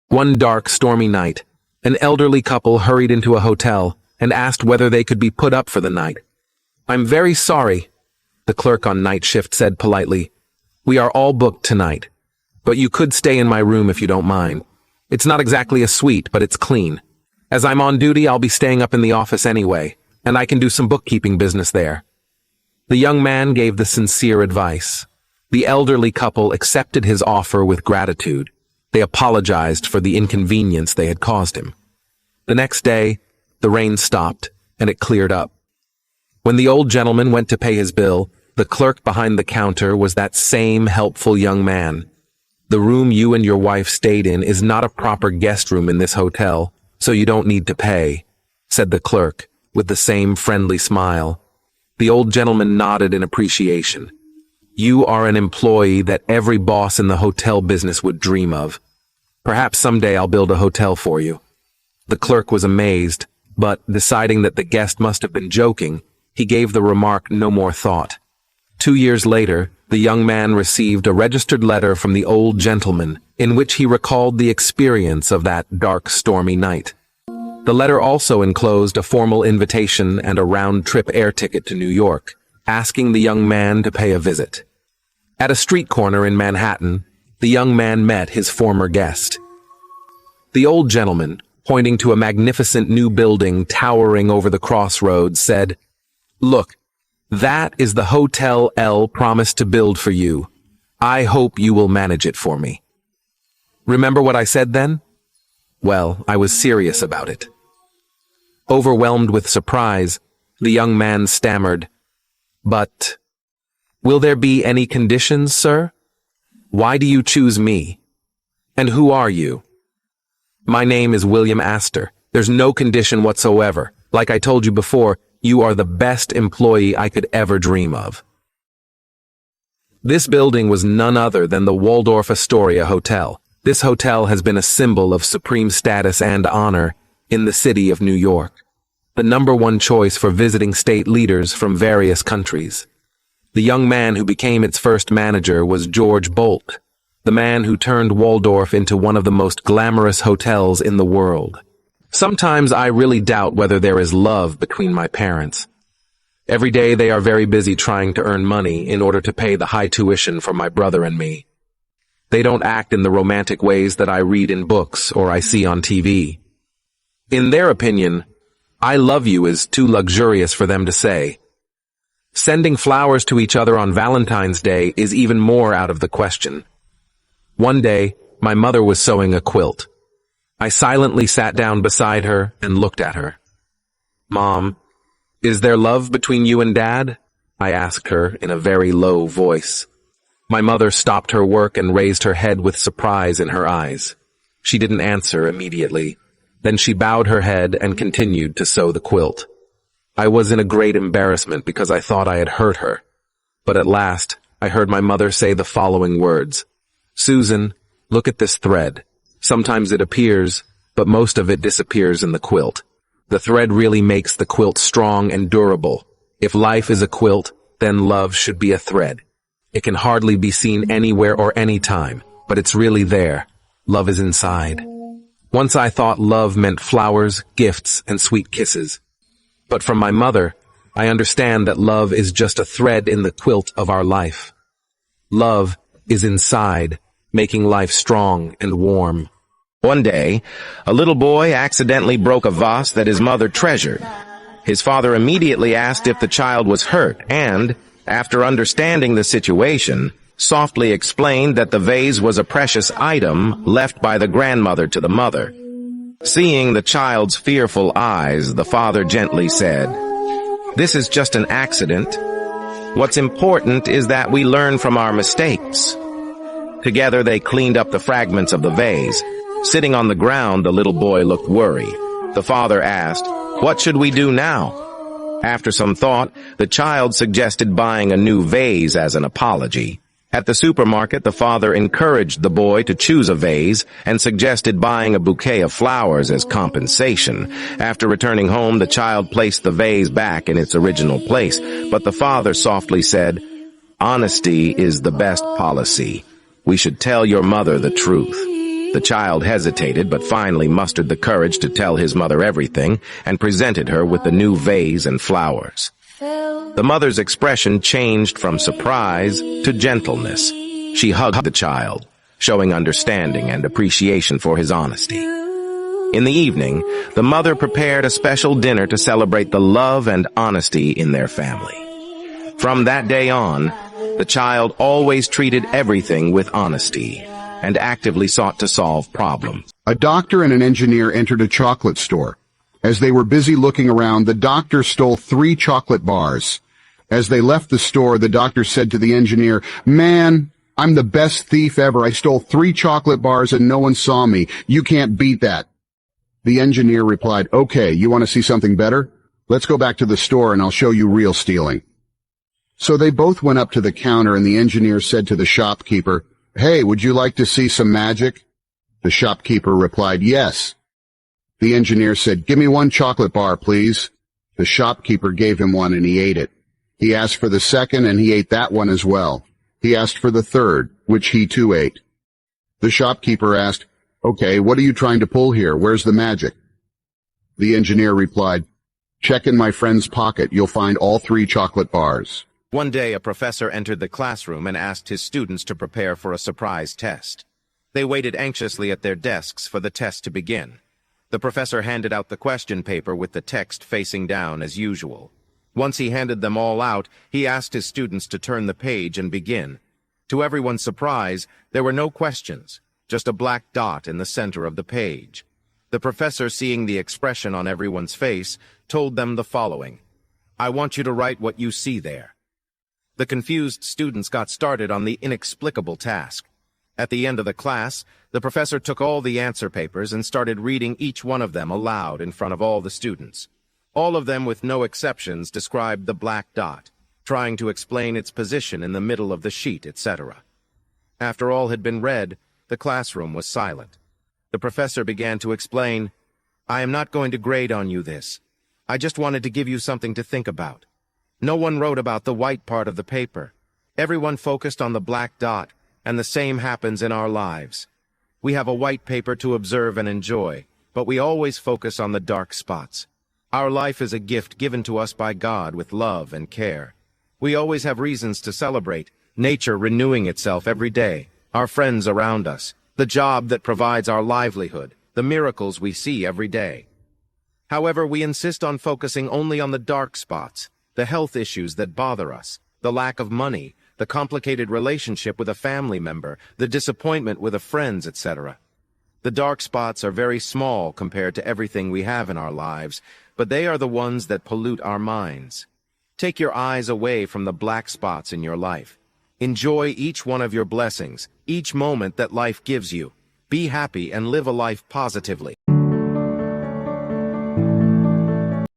One dark, stormy night, an elderly couple hurried into a hotel and asked whether they could be put up for the night. "I'm very sorry," the clerk on night shift said politely. "We are all booked tonight, but you could stay in my room if you don't mind. It's not exactly a suite, but it's clean. As I'm on duty, I'll be staying up in the office anyway, and I can do some bookkeeping business there." The young man gave the sincere advice. The elderly couple accepted his offer with gratitude. They apologized for the inconvenience they had caused him. The next day, the rain stopped, and it cleared up. When the old gentleman went to pay his bill, the clerk behind the counter was that same helpful young man. "The room you and your wife stayed in is not a proper guest room in this hotel, so you don't need to pay," said the clerk, with the same friendly smile. The old gentleman nodded in appreciation. "You are an employee that every boss in the hotel business would dream of. Perhaps someday I'll build a hotel for you." The clerk was amazed, but deciding that the guest must have been joking, he gave the remark no more thought. 2 years later, the young man received a registered letter from the old gentleman in which he recalled the experience of that dark, stormy night. The letter also enclosed a formal invitation and a round-trip air ticket to New York, asking the young man to pay a visit. At a street corner in Manhattan, the young man met his former guest. The old gentleman, pointing to a magnificent new building towering over the crossroads, said, "Look, that is the Hotel L promised to build for you. I hope you will manage it for me." Remember what I said then? Well, I was serious about it. Overwhelmed with surprise, the young man stammered, "But, will there be any conditions, sir? Why do you choose me? And who are you?" "My name is William Astor. There's no condition whatsoever. Like I told you before, you are the best employee I could ever dream of." This building was none other than the Waldorf Astoria Hotel. This hotel has been a symbol of supreme status and honor in the city of New York, the #1 choice for visiting state leaders from various countries. The young man who became its first manager was George Bolt, the man who turned Waldorf into one of the most glamorous hotels in the world. Sometimes I really doubt whether there is love between my parents. Every day they are very busy trying to earn money in order to pay the high tuition for my brother and me. They don't act in the romantic ways that I read in books or I see on TV. In their opinion, "I love you" is too luxurious for them to say. Sending flowers to each other on Valentine's Day is even more out of the question. One day, my mother was sewing a quilt. I silently sat down beside her and looked at her. "Mom, is there love between you and Dad?" I asked her in a very low voice. My mother stopped her work and raised her head with surprise in her eyes. She didn't answer immediately. Then she bowed her head and continued to sew the quilt. I was in a great embarrassment because I thought I had hurt her. But at last, I heard my mother say the following words. "Susan, look at this thread. Sometimes it appears, but most of it disappears in the quilt. The thread really makes the quilt strong and durable. If life is a quilt, then love should be a thread. It can hardly be seen anywhere or anytime, but it's really there. Love is inside." Once I thought love meant flowers, gifts, and sweet kisses. But from my mother, I understand that love is just a thread in the quilt of our life. Love is inside, making life strong and warm. One day, a little boy accidentally broke a vase that his mother treasured. His father immediately asked if the child was hurt and, after understanding the situation, softly explained that the vase was a precious item left by the grandmother to the mother. Seeing the child's fearful eyes, the father gently said, "This is just an accident. What's important is that we learn from our mistakes." Together they cleaned up the fragments of the vase. Sitting on the ground, the little boy looked worried. The father asked, "What should we do now?" After some thought, the child suggested buying a new vase as an apology. At the supermarket, the father encouraged the boy to choose a vase and suggested buying a bouquet of flowers as compensation. After returning home, the child placed the vase back in its original place, but the father softly said, "Honesty is the best policy. We should tell your mother the truth." The child hesitated, but finally mustered the courage to tell his mother everything and presented her with the new vase and flowers. The mother's expression changed from surprise to gentleness. She hugged the child, showing understanding and appreciation for his honesty. In the evening, the mother prepared a special dinner to celebrate the love and honesty in their family. From that day on, the child always treated everything with honesty and actively sought to solve problems. A doctor and an engineer entered a chocolate store. As they were busy looking around, the doctor stole 3 chocolate bars. As they left the store, the doctor said to the engineer, "Man, I'm the best thief ever. I stole 3 chocolate bars and no one saw me. You can't beat that." The engineer replied, "Okay, you want to see something better? Let's go back to the store and I'll show you real stealing." So they both went up to the counter and the engineer said to the shopkeeper, "Hey, would you like to see some magic?" The shopkeeper replied, "Yes." The engineer said, "Give me 1 chocolate bar, please." The shopkeeper gave him one and he ate it. He asked for the second and he ate that one as well. He asked for the third, which he too ate. The shopkeeper asked, "Okay, what are you trying to pull here? Where's the magic?" The engineer replied, "Check in my friend's pocket. You'll find all 3 chocolate bars." One day, a professor entered the classroom and asked his students to prepare for a surprise test. They waited anxiously at their desks for the test to begin. The professor handed out the question paper with the text facing down as usual. Once he handed them all out, he asked his students to turn the page and begin. To everyone's surprise, there were no questions, just a black dot in the center of the page. The professor, seeing the expression on everyone's face, told them the following: "I want you to write what you see there." The confused students got started on the inexplicable task. At the end of the class, the professor took all the answer papers and started reading each one of them aloud in front of all the students. All of them, with no exceptions, described the black dot, trying to explain its position in the middle of the sheet, etc. After all had been read, the classroom was silent. The professor began to explain, "I am not going to grade on you this. I just wanted to give you something to think about. No one wrote about the white part of the paper. Everyone focused on the black dot, and the same happens in our lives. We have a white paper to observe and enjoy, but we always focus on the dark spots. Our life is a gift given to us by God with love and care. We always have reasons to celebrate, nature renewing itself every day, our friends around us, the job that provides our livelihood, the miracles we see every day. However, we insist on focusing only on the dark spots, the health issues that bother us, the lack of money, the complicated relationship with a family member, the disappointment with a friend, etc. The dark spots are very small compared to everything we have in our lives, but they are the ones that pollute our minds. Take your eyes away from the black spots in your life. Enjoy each one of your blessings, each moment that life gives you. Be happy and live a life positively.